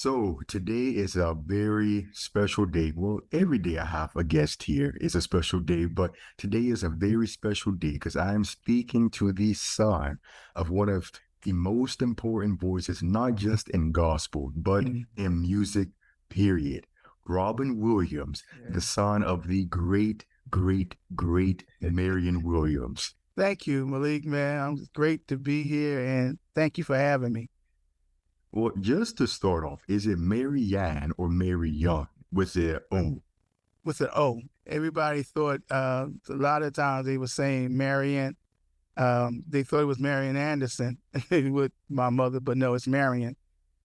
So today is a very special day. Well, every day I have a guest here is a special day, but today is a very special day because I am speaking to the son of one of the most important voices, not just in gospel, but Mhm. in music, period. Robin Williams, the Yeah. son of the great Marion Williams. Thank you, Malik, man. It's great to be here, and thank you for having me. Well, just to start off, is it Marianne or Marion with the O? With an O. Everybody thought a lot of times they were saying Marion. They thought it was Marion Anderson with my mother, but no, it's Marion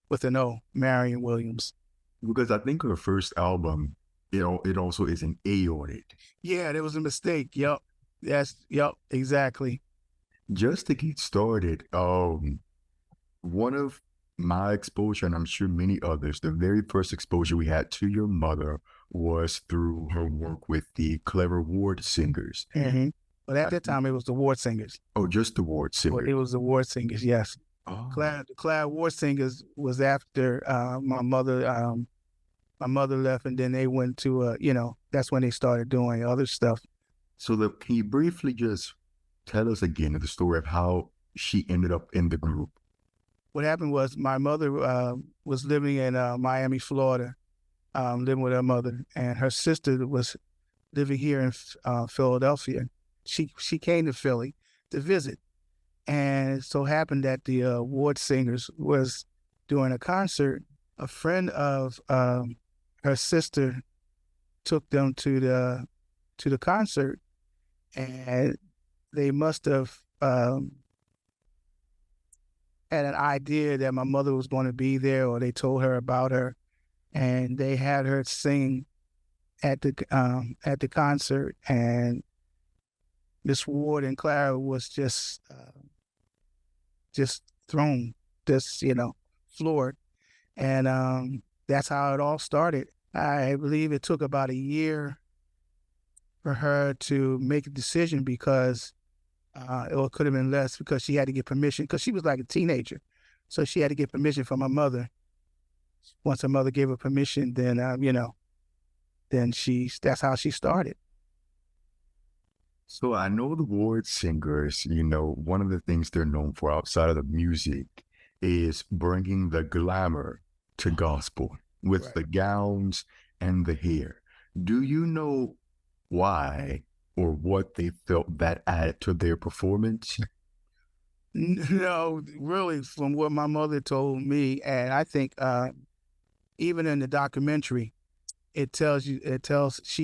with an O, Marion Williams. Because I think her first album, it also is an A on it. Yeah, there was a mistake. Yep. Yep, exactly. Just to get started, one of my exposure, and I'm sure many others, the very first exposure we had to your mother was through her work with the Clever Ward Singers. But at I that think, time, it was the Ward Singers. oh, just the Ward Well, Singers. it was the Ward Singers, yes. Oh, The Cloud Ward Singers was after my mother. My mother left, and then they went to that's when they started doing other stuff. so can you briefly just tell us again the story of how she ended up in the group? What happened was my mother was living in Miami, Florida, living with her mother, and her sister was living here in Philadelphia. She came to Philly to visit, and it so happened that the Ward Singers was doing a concert. A friend of her sister took them to the concert, and they must have had an idea that my mother was going to be there, or they told her about her, and they had her sing at the concert. And Miss Ward and Clara was just thrown, just floored, and that's how it all started. I believe it took about a year for her to make a decision because or it could have been less because she had to get permission because she was like a teenager. So she had to get permission from her mother. Once her mother gave her permission, then, then that's how she started. So I know the Ward Singers, one of the things they're known for outside of the music is bringing the glamour to gospel with Right. the gowns and the hair. Do you know why or what they felt that added to their performance? No, really, from what my mother told me, and I think even in the documentary, she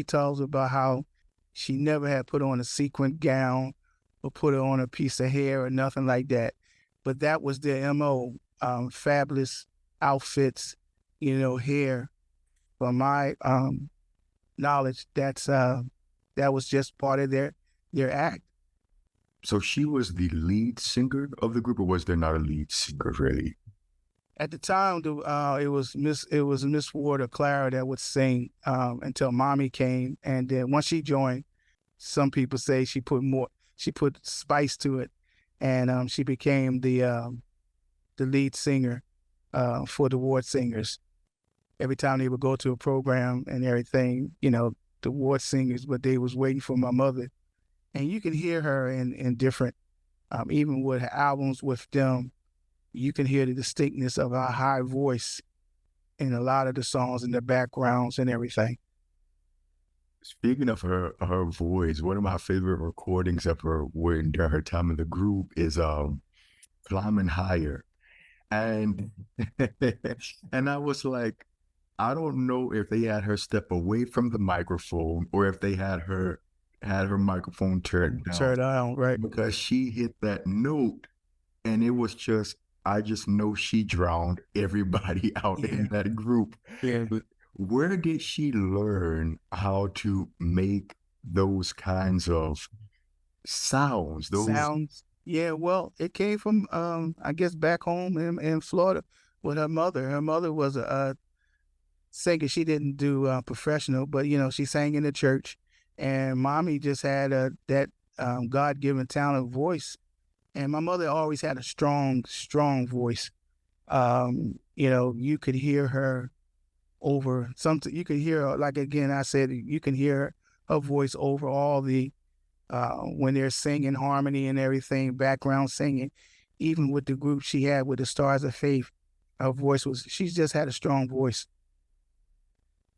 tells about how she never had put on a sequin gown or put on a piece of hair or nothing like that. But that was their MO, fabulous outfits, hair. From my knowledge, that was just part of their act. So she was the lead singer of the group, or was there not a lead singer really? At the time, it was Miss Ward or Clara that would sing until Mommy came, and then once she joined, some people say she put spice to it, and she became the lead singer for the Ward Singers. Every time they would go to a program and everything, the Ward Singers, but they was waiting for my mother, and you can hear her in different, even with her albums with them, you can hear the distinctness of her high voice in a lot of the songs and the backgrounds and everything. Speaking of her voice, one of my favorite recordings of her when during her time in the group is Climbing Higher. And and I was like, I don't know if they had her step away from the microphone or if they had her microphone turned down Turn on, right? because she hit that note and it was just I just know she drowned everybody out Yeah, in that group. yeah. But where did she learn how to make those kinds of sounds? Those Sounds. Yeah, well, it came from I guess back home in Florida with her mother. Her mother was a singer. She didn't do professional, but she sang in the church, and mommy just had that God given talent voice. And my mother always had a strong voice. You could hear her over something. You could hear her, like again, I said, you can hear her voice over all the when they're singing harmony and everything, background singing. Even with the group she had with the Stars of Faith, her voice was. She's just had a strong voice.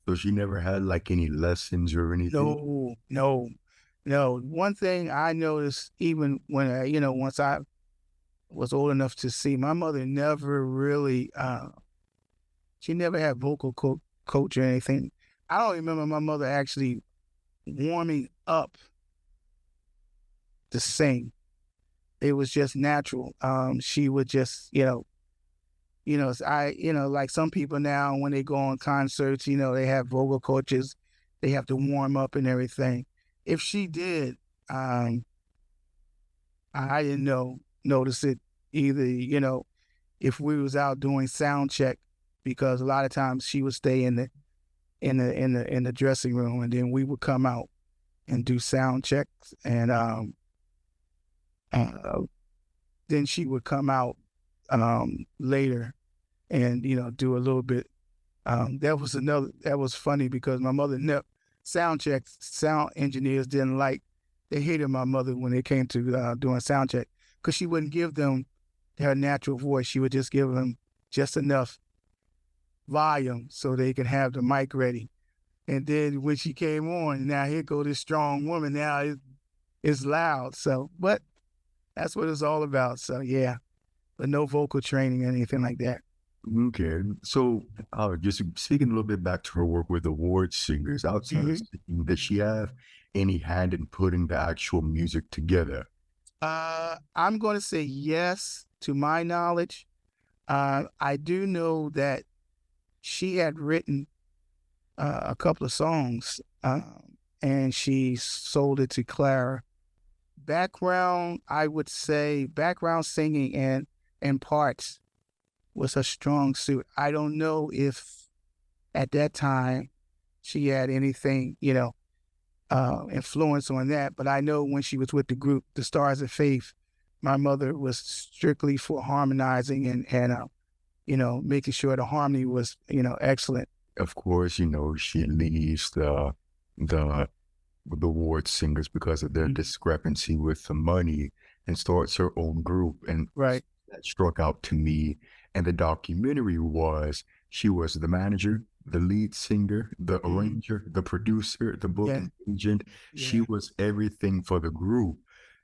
So she never had like any lessons or anything? No, no, no. One thing I noticed, even when once I was old enough to see, my mother never really. She never had coach or anything. I don't remember my mother actually warming up to sing. It was just natural. She would just, like some people now when they go on concerts, they have vocal coaches, they have to warm up and everything. If she did, um, I didn't notice it either. If we was out doing sound check, because a lot of times she would stay in the dressing room, and then we would come out and do sound checks, and uh, then she would come out later and do a little bit. That was funny because my mother never sound engineers didn't like. They hated my mother when it came to doing sound check because she wouldn't give them her natural voice. She would just give them just enough volume so they could have the mic ready. And then when she came on, now here go this strong woman. Now it's loud. So, but that's what it's all about. So yeah, but no vocal training or anything like that. Okay. So, just speaking a little bit back to her work with award singers, outside of Mhm. singing, does she have any hand in putting the actual music together? I'm going to say yes to my knowledge. I do know that she had written a couple of songs, and she sold it to Clara. Background, I would say background singing and parts was her strong suit. I don't know if at that time she had anything, influence on that, but I know when she was with the group, the Stars of Faith, my mother was strictly for harmonizing and making sure the harmony was, excellent. Of course, she leaves the the award singers because of their Mhm. discrepancy with the money and starts her own group. And Right. that struck out to me. And the documentary was she was the manager, the lead singer, the Mhm. arranger, the producer, the Yeah. booking agent. She Yeah. was everything for the group.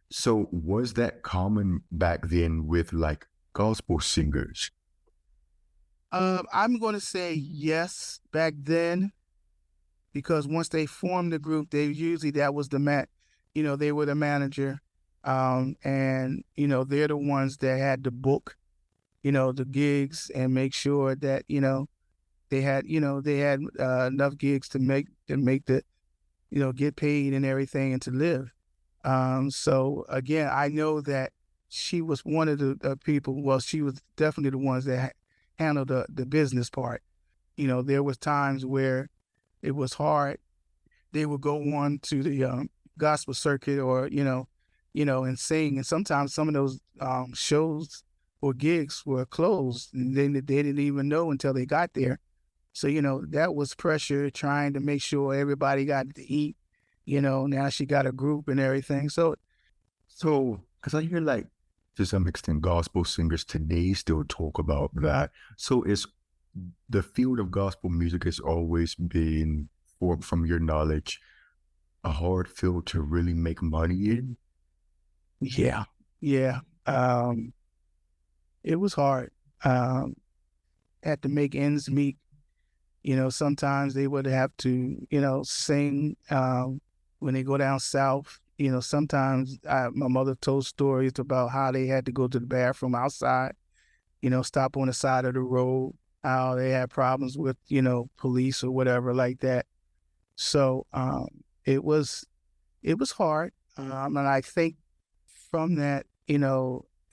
So was that common back then with like gospel singers? I'm going to say yes back then because once they formed the group, they usually that was they were the manager, and they're the ones that had to book, the gigs and make sure that they had enough gigs to make the get paid and everything and to live. So again, I know that she was one of the people. Well, she was definitely the ones that handled the business part. There was times where it was hard. They would go on to the gospel circuit or and sing, and sometimes some of those shows or gigs were closed, and then they didn't even know until they got there. So that was pressure trying to make sure everybody got to eat. Now she got a group and everything. So So, because I hear like to some extent gospel singers today still talk about that. So is the field of gospel music has always been, or from your knowledge, a hard field to really make money in? yeah, yeah, it was hard. Um, had to make ends meet. Sometimes they would have to, sing when they go down south. Sometimes my mother told stories about how they had to go to the bathroom outside, stop on the side of the road, how they had problems with, police or whatever like that. So it was hard. And I think from that,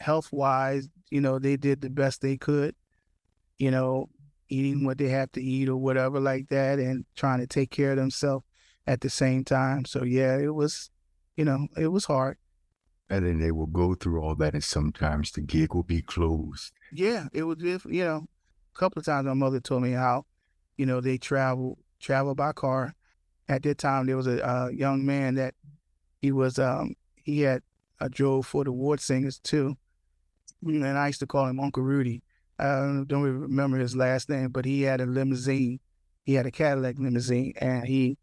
health wise, they did the best they could, you know, eating what they have to eat or whatever like that and trying to take care of themselves at the same time. So yeah, it was hard. And then they will go through all that, and sometimes the gig will be closed. Yeah, it was a couple of times my mother told me how, they travel by car. At that time, there was a young man that he had drove for the ward singers too, and I used to call him Uncle Rudy. I don't even remember his last name, but he had a limousine. He had a Cadillac limousine, and he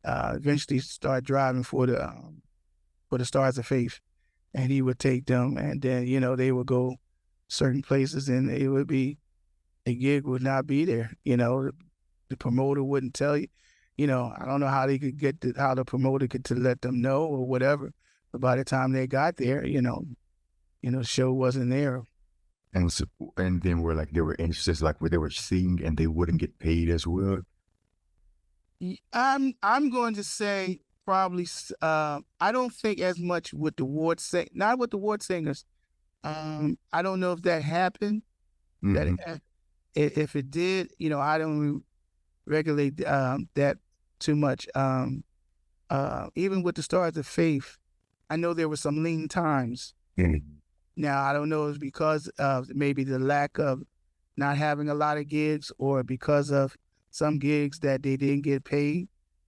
eventually started driving for the Stars of Faith, and he would take them, and then they would go certain places, and it would be the gig would not be there. The promoter wouldn't tell you. I don't know how they could how the promoter could to let them know or whatever. But by the time they got there, the show wasn't there. And so, and then were like, there were instances like where they were singing and they wouldn't get paid as well. I'm going to say probably. I don't think as much with the not with the ward singers. I don't know if that happened. That Hmm. if it did, I don't regulate that too much. Even with the Stars of Faith, I know there were some lean times. Now I don't know if it's because of maybe the lack of not having a lot of gigs, or because of some gigs that they didn't get paid.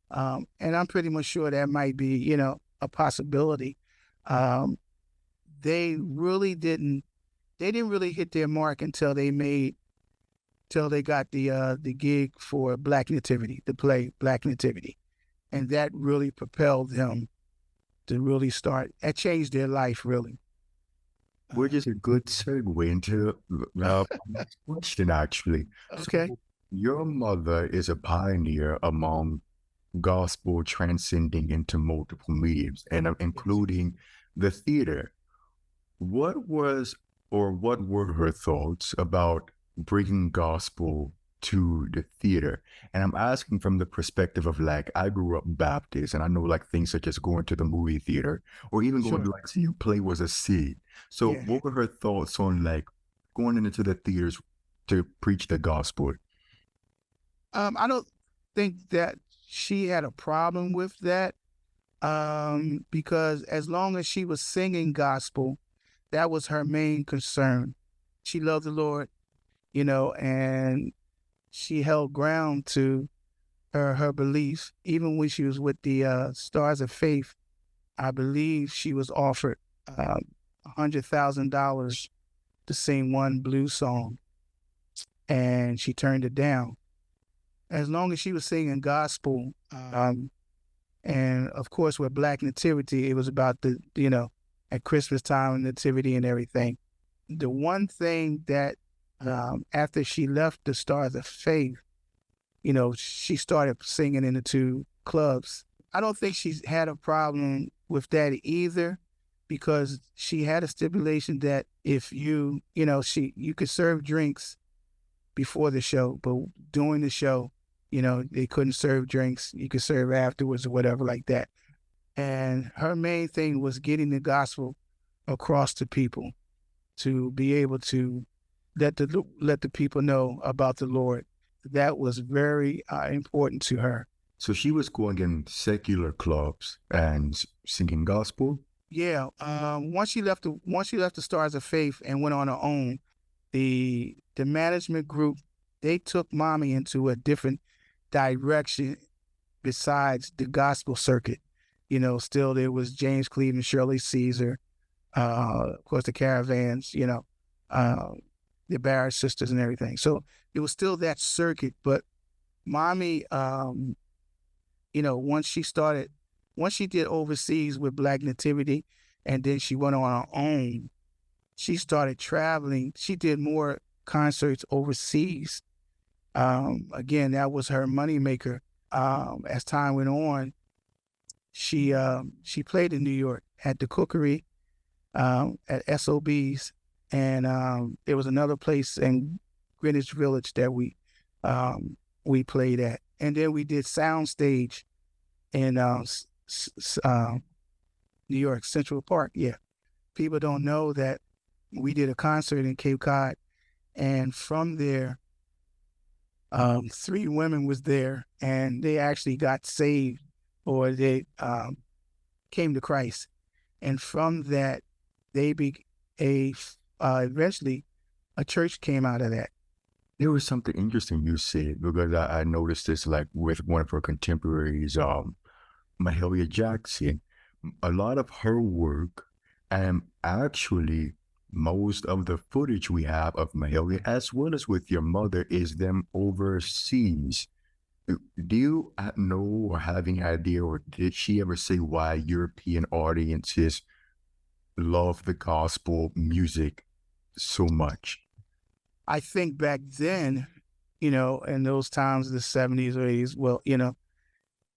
And I'm pretty much sure that might be, a possibility. Um, they really didn't. They didn't really hit their mark until till they got the gig for Black Nativity, the play Black Nativity, and that really propelled them to really start. That changed their life really. Which Uh, is a good segue into my next question, actually. okay, So, your mother is a pioneer among gospel transcending into multiple mediums, and yes, including the theater. What was or what were her thoughts about bringing gospel to the theater? And I'm asking from the perspective of like, I grew up Baptist and I know like things such as going to the movie theater or even going to sure, like see a play was a seed. So yeah. what were her thoughts on like going into the theaters to preach the gospel? I don't think that she had a problem with that, because as long as she was singing gospel, that was her main concern. She loved the Lord, and she held ground to her beliefs. Even when she was with the Stars of Faith, I believe she was offered $100,000 to sing one blues song, and she turned it down. As long as she was singing gospel, and of course with Black Nativity, it was about at Christmas time, nativity and everything. The one thing that after she left the Stars of Faith, she started singing in the two clubs. I don't think she's had a problem with that either, because she had a stipulation that if you could serve drinks before the show, but during the show, they couldn't serve drinks. You could serve afterwards or whatever like that. And her main thing was getting the gospel across to people, to be able to let the people know about the Lord. That was very important to her. So she was going in secular clubs and singing gospel. Yeah. Once she left the Stars of Faith and went on her own, the management group, they took mommy into a different direction besides the gospel circuit. Still there was James Cleveland, Shirley Caesar, of course the Caravans, uh, the Barrett sisters and everything. So it was still that circuit, but mommy, once she did overseas with Black Nativity, and then she went on her own, she started traveling. She did more concerts overseas. Again, that was her moneymaker. As time went on, she played in New York at the Cookery, at SOBs, and there was another place in Greenwich Village that we played at, and then we did Soundstage in New York Central Park. Yeah, people don't know that we did a concert in Cape Cod, and from there, three women was there, and they actually got saved, or they came to Christ. and from that, they be a eventually a church came out of that. There was something interesting you said because I noticed this like with one of her contemporaries, Mahalia Jackson. A lot of her work, and actually most of the footage we have of Mahalia, as well as with your mother, is them overseas. Do you know or have any idea, or did she ever say why European audiences love the gospel music so much? I think back then, in those times, the 70s or 80s, well,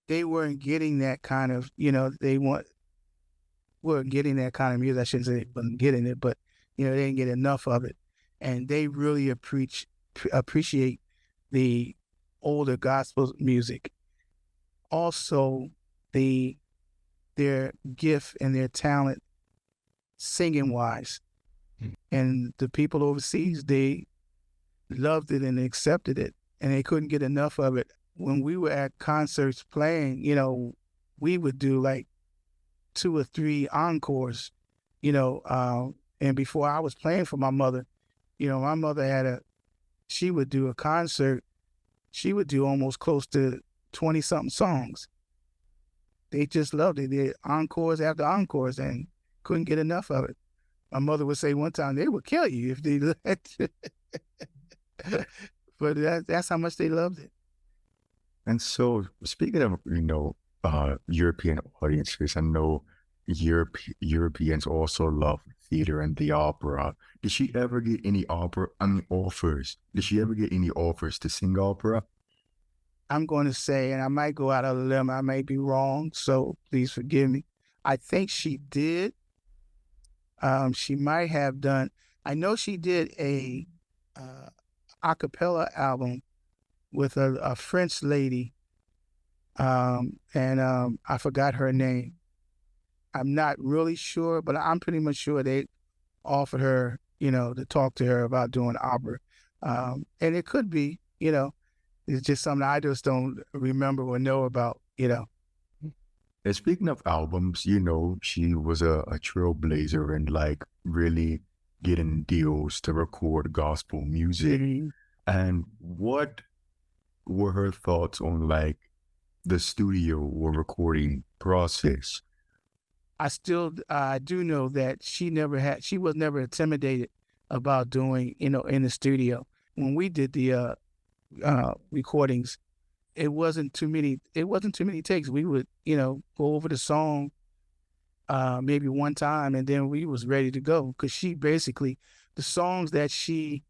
they weren't getting that kind of, weren't getting that kind of music. I shouldn't say they wasn't getting it, but, they didn't get enough of it. And they really appreciate the older gospel music. Also, the their gift and their talent singing wise. And the people overseas, they loved it and accepted it, and they couldn't get enough of it. When we were at concerts playing, we would do like 2 or 3 encores, and before I was playing for my mother, my mother she would do a concert, she would do almost close to 20 something songs. They just loved it. They encores after encores and couldn't get enough of it. My mother would say one time they would kill you if they let you. But that's how much they loved it. And so, speaking of, European audiences, I know Europeans also love theater and the opera. Did she ever get any offers? Did she ever get any offers to sing opera? I'm going to say, and I might go out on a limb, I may be wrong, so please forgive me. I think she did. She might have done. I know she did a cappella album with a French lady, and I forgot her name. I'm not really sure, but I'm pretty much sure they offered her, to talk to her about doing opera. And it could be, it's just something I just don't remember or know about. And speaking of albums, she was a trailblazer and like really getting deals to record gospel music. Mhm. And what were her thoughts on like the studio or recording process? I do know that she was never intimidated about doing, in the studio. When we did the recordings, it wasn't too many takes. We would, go over the song maybe one time and then we was ready to go. Cause she basically, the songs that she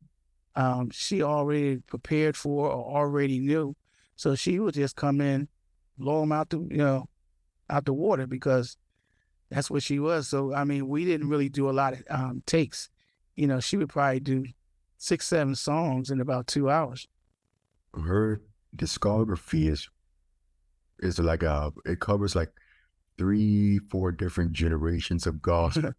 already prepared for or already knew. So she would just come in, blow them out the water because that's what she was. So, I mean, we didn't really do a lot of takes. She would probably do 6, 7 songs in about 2 hours. Her discography is like it covers like 3, 4 different generations of gospel.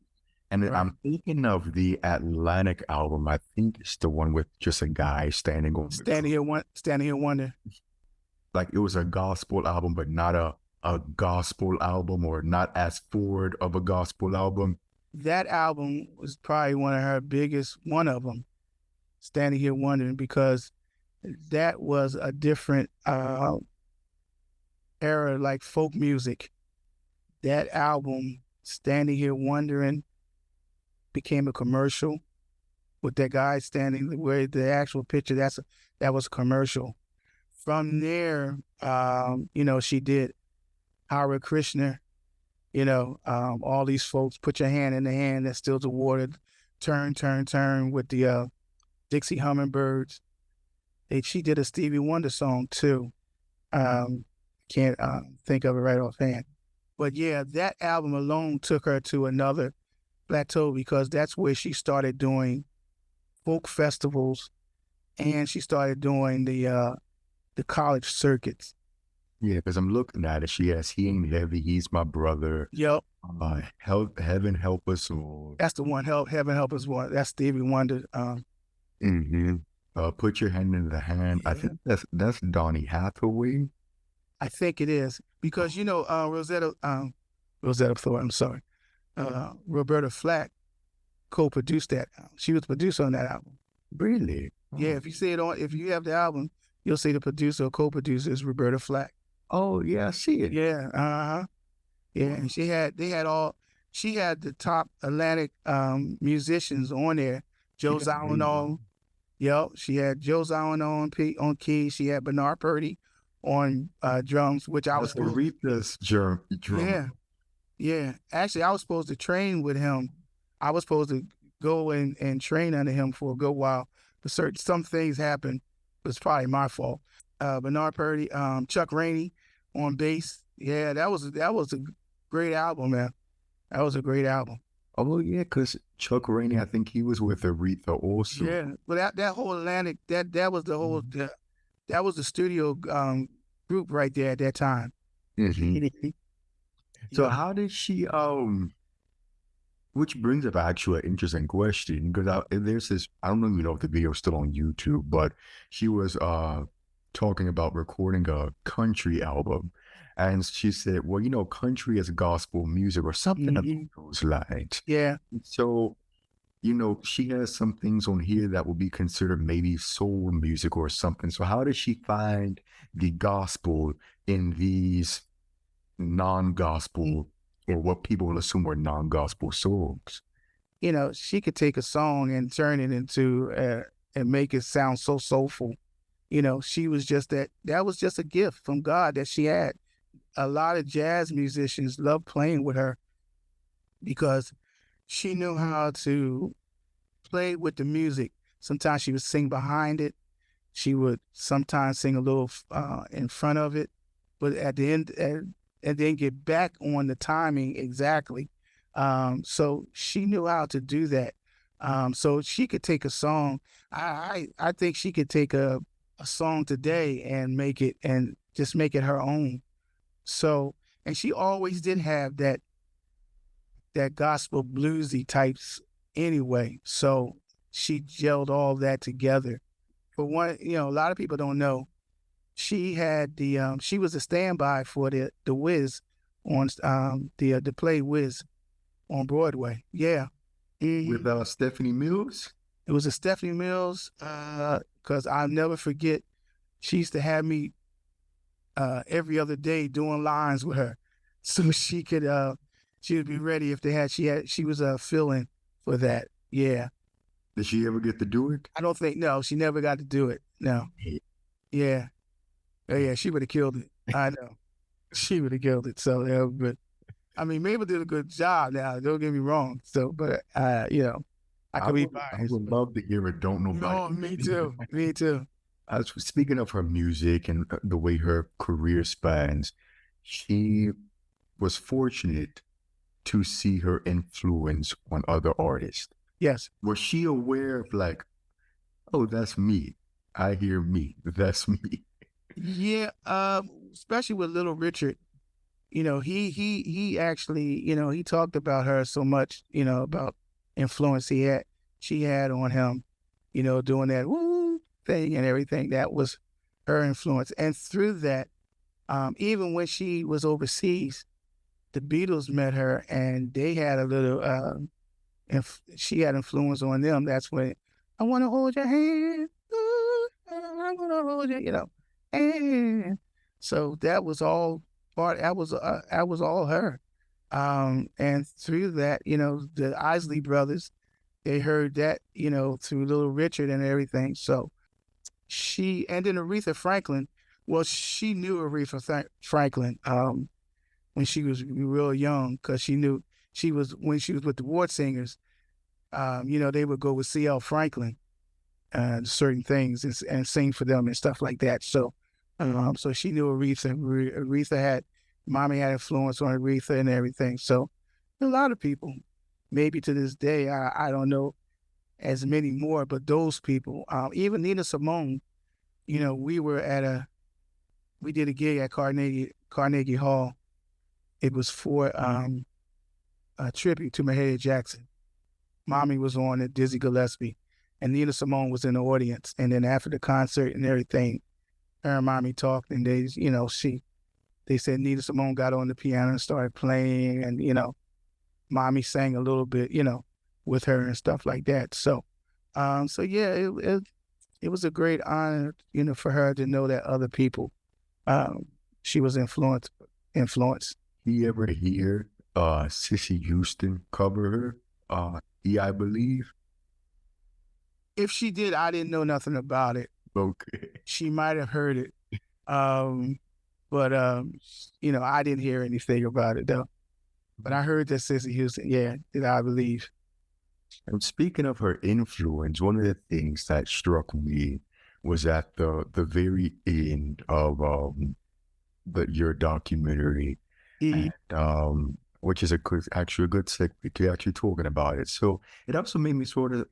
And then Right. I'm thinking of the Atlantic album. I think it's the one with just a guy standing on Standing here wondering. like it was a gospel album, but not a gospel album or not as forward of a gospel album. That album was probably one of them, Standing Here Wondering, because that was a different era, like folk music. That album, Standing Here Wondering, became a commercial with that guy standing where the actual picture, that was a commercial. From there, she did Hare Krishna, all these folks, Put Your Hand in the Hand that Stills the Water, Turn, Turn, Turn with the Dixie Hummingbirds. She did a Stevie Wonder song too. Can't think of it right offhand. But yeah, that album alone took her to another plateau because that's where she started doing folk festivals and she started doing the college circuits. Yeah, because I'm looking at it. She has He Ain't Heavy, He's My Brother, Yep, Heaven Help Us, or that's the one. Heaven help us one. That's Stevie Wonder. mhm, Put Your Hand in the Hand. I Yeah, think that's Donny Hathaway. I think it is because Rosetta Thornton. I'm sorry. Roberta Flack co-produced that album. She was producer on that album. Really? Yeah, Oh. if you have the album, you'll see the producer or co-producer is Roberta Flack. Oh yeah, I see it. Yeah, yeah, and Wow. she had the top Atlantic musicians on there. Joe That's amazing. Zawinul, yep, she had Joe Zawinul on keys. She had Bernard Purdy on drums, which I was That's supposed to, Aretha's drummer. yeah, yeah. Actually, I was supposed to train with him. I was supposed to go and train under him for a good while. But some things happened. It was probably my fault. Bernard Purdy, Chuck Rainey on bass. Yeah, that was a great album, man. That was a great album. Oh yeah, because Chuck Rainey, I think he was with Aretha also. Yeah, but that whole Atlantic, that was the whole that was the studio group right there at that time. Hmm. So Yeah. how did she which brings up actually an interesting question because there's this, I don't even know if the video is still on YouTube, but she was talking about recording a country album. And she said, well, country is gospel music or something along Hmm. those lines. Yeah. So, she has some things on here that would be considered maybe soul music or something. So how did she find the gospel in these non-gospel or what people will assume are non-gospel songs? She could take a song and turn it into and make it sound so soulful. She was just that was just a gift from God that she had. A lot of jazz musicians loved playing with her because she knew how to play with the music. Sometimes she would sing behind it. She would sometimes sing a little in front of it, but at the end, and then get back on the timing exactly. So she knew how to do that. So she could take a song. I think she could take a song today and make it and just make it her own. So, and she always did have that gospel bluesy types anyway. So she gelled all that together. But one, a lot of people don't know she had she was a standby for the Wiz on the play Wiz on Broadway. Yeah. With Stephanie Mills? It was a Stephanie Mills, because I'll never forget. She used to have me every other day doing lines with her, so she would be ready if she was filling for that. Yeah, Did she ever get to do it? I don't think no, she never got to do it. No, yeah, oh, yeah, she would have killed it. I know, she would have killed it. So yeah, but I mean, Mabel did a good job. Now, don't get me wrong. So, but I I could be would I biased. would But love to hear it. Don't nobody. no, me too. Me too. Speaking of her music and the way her career spans, she was fortunate to see her influence on other artists. Yes. Was she aware of like, oh, that's me. I hear me. That's me. Yeah. Especially with Little Richard. He actually, he talked about her so much, about influence she had on him, doing that woo thing and everything. That was her influence. And through that, even when she was overseas, the Beatles met her and they had a little, she had influence on them. That's when I want to hold your hand. Ooh, I want to hold you, and so that was all that was all her. And through that, the Isley brothers, they heard that, through Little Richard and everything. So and then Aretha Franklin, well, she knew Aretha Franklin when she was real young because when she was with the Ward Singers, they would go with C.L. Franklin certain things and sing for them and stuff like that. So she knew Aretha. Mommy had influence on Aretha and everything. So a lot of people, maybe to this day, I don't know as many more, but those people, even Nina Simone, we did a gig at Carnegie Hall. It was for a tribute to Mahalia Jackson. Mommy was on it, Dizzy Gillespie, and Nina Simone was in the audience. And then after the concert and everything, her and Mommy talked, and they said Nina Simone got on the piano and started playing, and mommy sang a little bit, with her and stuff like that. So yeah, it was a great honor, for her to know that other people, um, she was influenced. You ever hear Sissy Houston cover her? Yeah, I believe. If she did, I didn't know nothing about it. Okay. She might have heard it, um, but I didn't hear anything about it though. But I heard that Sissy Houston, yeah, that I believe. And speaking of her influence, one of the things that struck me was at the very end of your documentary, Mhm. and which is actually a good segue to actually talking about it. So it also made me sort of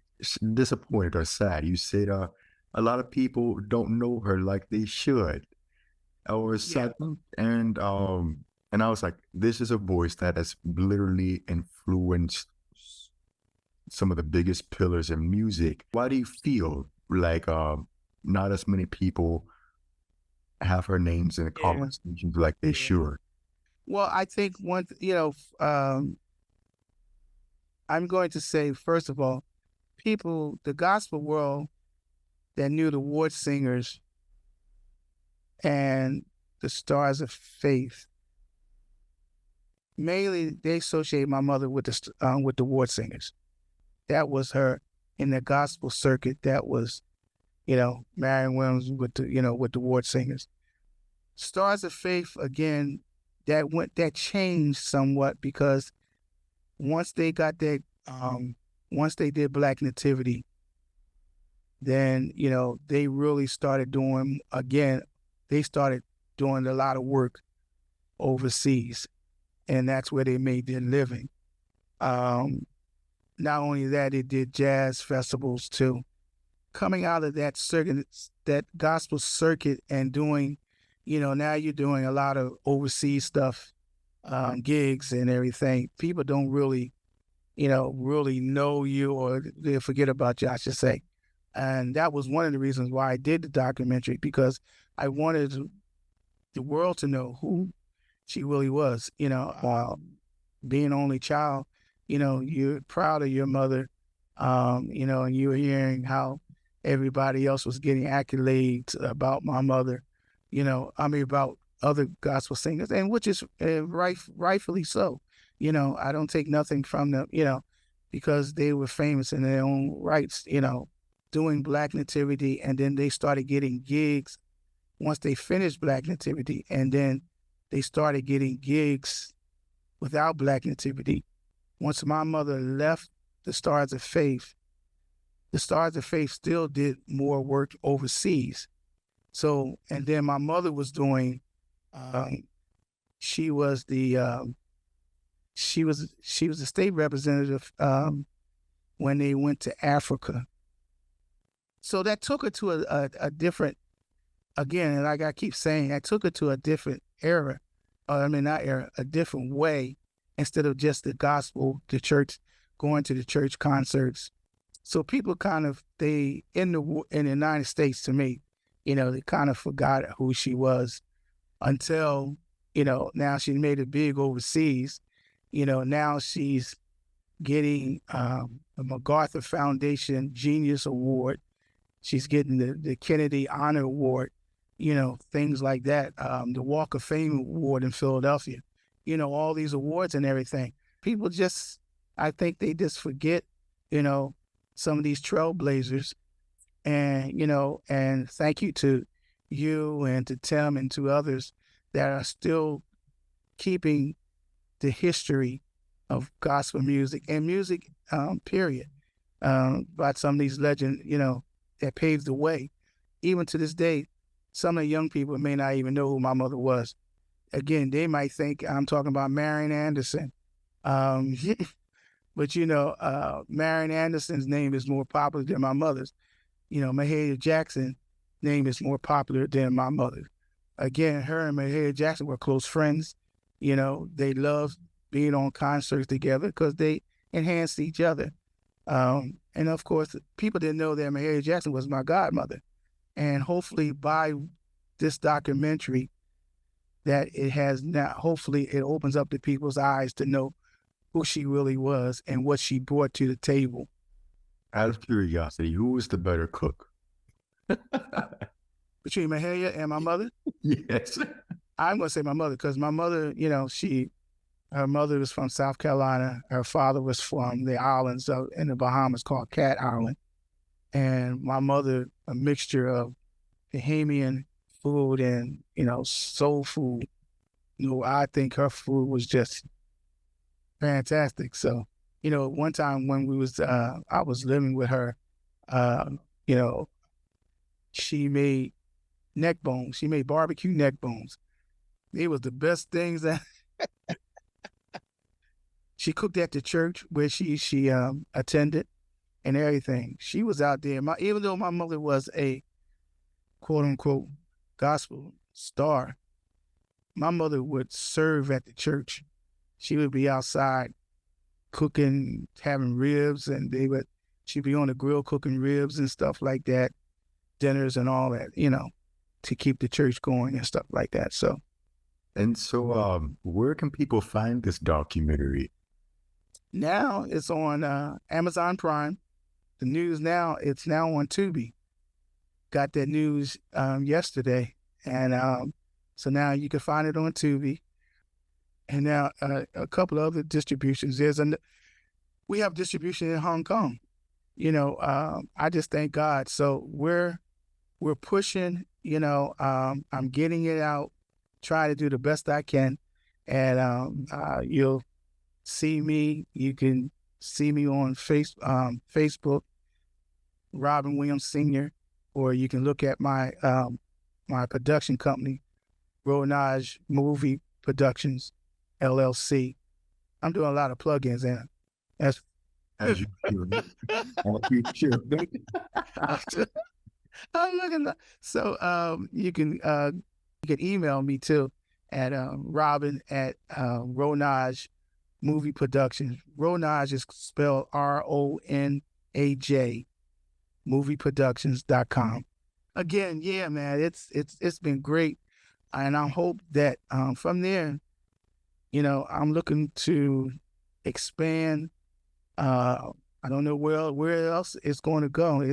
disappointed or sad. You said a lot of people don't know her like they should or Yeah, something, and I was like, this is a voice that has literally influenced some of the biggest pillars in music. Why do you feel like not as many people have her names in the yeah, conversations like they yeah. should? Well, I think I'm going to say first of all, people, the gospel world that knew the ward singers and the stars of faith, mainly they associate my mother with the ward singers. That was her in the gospel circuit. That was Marion Williams with the ward singers. Stars of faith again. That changed somewhat because once they got that once they did Black Nativity, then they really started doing again. They started doing a lot of work overseas, and that's where they made their living. Um, Not only that, they did jazz festivals too. Coming out of that circuit, that gospel circuit, and doing, now you're doing a lot of overseas stuff, gigs and everything. People don't really know you, or they forget about you, I should say. And that was one of the reasons why I did the documentary, because I wanted the world to know who she really was. Being an only child, you're proud of your mother, and you were hearing how everybody else was getting accolades about my mother, about other gospel singers, and which is rightfully so. I don't take nothing from them, because they were famous in their own rights, doing Black Nativity, and then they started getting gigs once they finished Black Nativity, and then they started getting gigs without Black Nativity. Once my mother left the Stars of Faith, the Stars of Faith still did more work overseas. So, and then my mother was doing, she was the she was the state representative when they went to Africa. So that took her to a different, again, and like I keep saying, I took her to a different era. I mean, not era, a different way, instead of just the gospel, the church, going to the church concerts. So people kind of, in the United States, to me, they kind of forgot who she was until, now she made it big overseas. Now she's getting a MacArthur Foundation Genius Award. She's getting the Kennedy Honor Award, things like that. The Walk of Fame Award in Philadelphia, all these awards and everything. People just, I think they just forget, some of these trailblazers. And thank you to you and to Tim and to others that are still keeping the history of gospel music and music, period, by some of these legends, that paved the way. Even to this day, some of the young people may not even know who my mother was. Again, they might think I'm talking about Marion Anderson. Um, but Marion Anderson's name is more popular than my mother's. Mahalia Jackson's name is more popular than my mother's. Again, her and Mahalia Jackson were close friends. They loved being on concerts together because they enhanced each other. And of course, people didn't know that Mahalia Jackson was my godmother. And hopefully by this documentary that it has now, hopefully it opens up the people's eyes to know who she really was and what she brought to the table. Out of curiosity, who was the better cook? Between Mahalia and my mother, Yes. I'm gonna say my mother because my mother, her mother was from South Carolina. Her father was from the islands in the Bahamas called Cat Island, and my mother a mixture of Bahamian food and soul food. I think her food was just fantastic. So, one time when I was living with her, uh, you know, she made neck bones. She made barbecue neck bones. They was the best things that she cooked at the church where she attended and everything. She was out there. Even though my mother was a quote unquote gospel star, my mother would serve at the church. She would be outside cooking, having ribs, and she'd be on the grill cooking ribs and stuff like that, dinners and all that, to keep the church going and stuff like that. So, And so, where can people find this documentary? now it's on Amazon Prime. The news now, it's now on Tubi. Got that news yesterday. And so now you can find it on Tubi. And now a couple of other distributions. We have distribution in Hong Kong. I just thank God. So we're pushing, I'm getting it out, trying to do the best I can. And you'll see me. You can see me on Facebook, Robin Williams Sr., or you can look at my my production company, Ronage Movie Productions, LLC. I'm doing a lot of plugins in it. That's As you should. As you should. I'm looking. So you can email me too at Robin at Ronage Movie Productions. Ronage is spelled RONAJ, movieproductions.com. Again, yeah, man, it's been great, and I hope that from there, I'm looking to expand. I don't know where else it's going to go.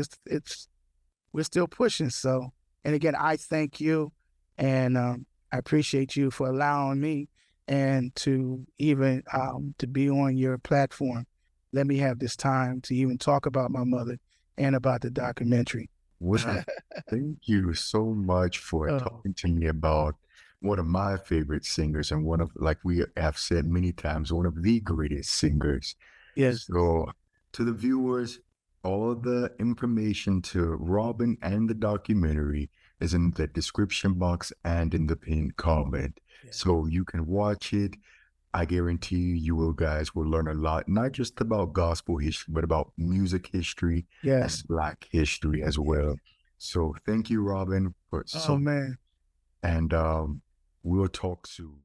We're still pushing. So, and again, I thank you, and I appreciate you for allowing me and to even to be on your platform. Let me have this time to even talk about my mother and about the documentary. Well, thank you so much for Oh, talking to me about one of my favorite singers and one of, like we have said many times, one of the greatest singers. yes, So, to the viewers, all the information to Robin and the documentary is in the description box and in the pinned comment. yes, So you can watch it. I guarantee you guys will learn a lot, not just about gospel history, but about music history and yes. Black history as well. So thank you, Robin, for Oh so, man. and we'll talk soon.